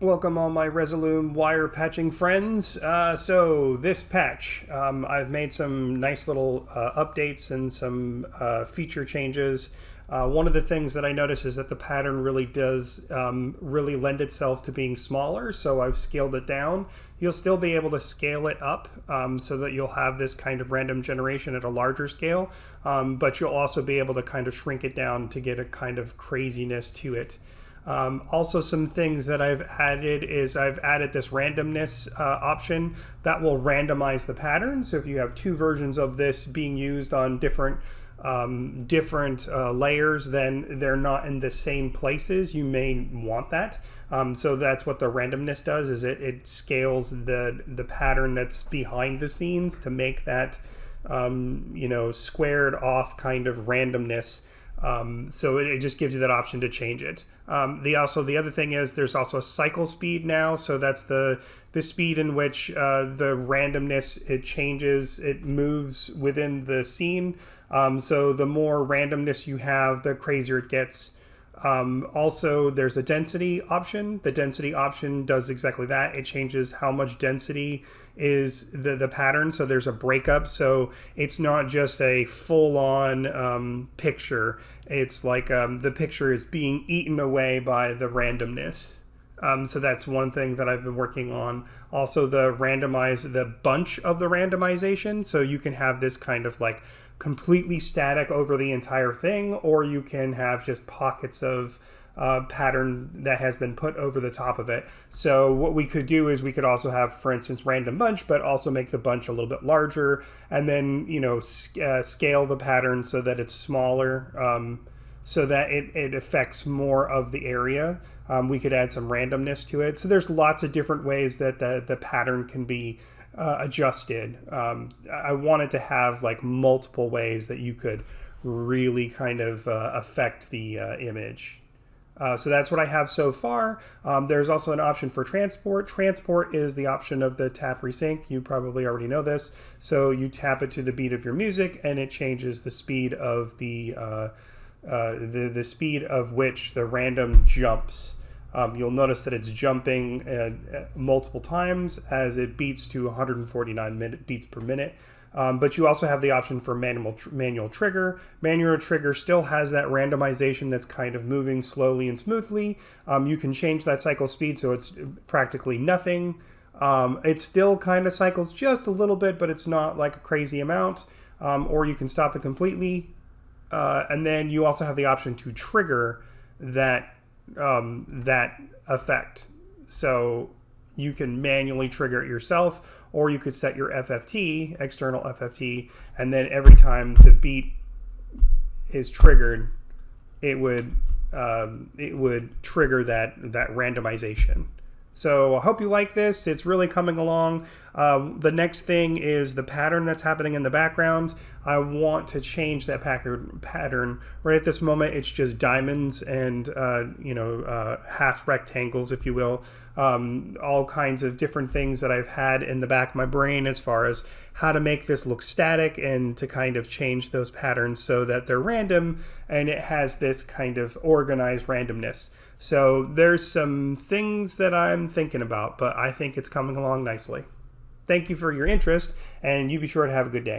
Welcome all my Resolume wire patching friends. So this patch, I've made some nice little updates and some feature changes. One of the things that I notice is that the pattern really does really lend itself to being smaller, so I've scaled it down. You'll still be able to scale it up so that you'll have this kind of random generation at a larger scale, but you'll also be able to kind of shrink it down to get a kind of craziness to it. Also, some things that I've added is I've added this randomness option that will randomize the pattern. So if you have two versions of this being used on different layers, then they're not in the same places. You may want that. So that's what the randomness does, is it scales the pattern that's behind the scenes to make that squared off kind of randomness. So it just gives you that option to change it. The other thing is there's also a cycle speed now. So that's the speed in which the randomness, it changes, it moves within the scene. So the more randomness you have, the crazier it gets. Also, there's a density option. The density option does exactly that. It changes how much density is the pattern. So there's a breakup. So it's not just a full-on picture. It's like the picture is being eaten away by the randomness. So that's one thing that I've been working on. Also, the bunch of the randomization. So you can have this kind of like completely static over the entire thing, or you can have just pockets of pattern that has been put over the top of it. So what we could do is we could also have, for instance, random bunch, but also make the bunch a little bit larger, and then scale the pattern so that it's smaller, so that it affects more of the area. We could add some randomness to it. So there's lots of different ways that the pattern can be adjusted. I wanted to have like multiple ways that you could really kind of affect the image. So that's what I have so far. There's also an option for transport. Transport is the option of the tap resync. You probably already know this. So you tap it to the beat of your music, and it changes the speed of the speed of which the random jumps. You'll notice that it's jumping multiple times as it beats to 149 beats per minute. But you also have the option for manual trigger. Manual trigger still has that randomization that's kind of moving slowly and smoothly. You can change that cycle speed so it's practically nothing. It still kind of cycles just a little bit, but it's not like a crazy amount. Or you can stop it completely. And then you also have the option to trigger that effect. So you can manually trigger it yourself, or you could set your FFT, external FFT, and then every time the beat is triggered, it would trigger that randomization. So I hope you like this. It's really coming along. The next thing is the pattern that's happening in the background. I want to change that pattern. Right at this moment, it's just diamonds and half rectangles, if you will. All kinds of different things that I've had in the back of my brain as far as how to make this look static and to kind of change those patterns so that they're random and it has this kind of organized randomness. So there's some things that I'm thinking about, but I think it's coming along nicely. Thank you for your interest, and you be sure to have a good day.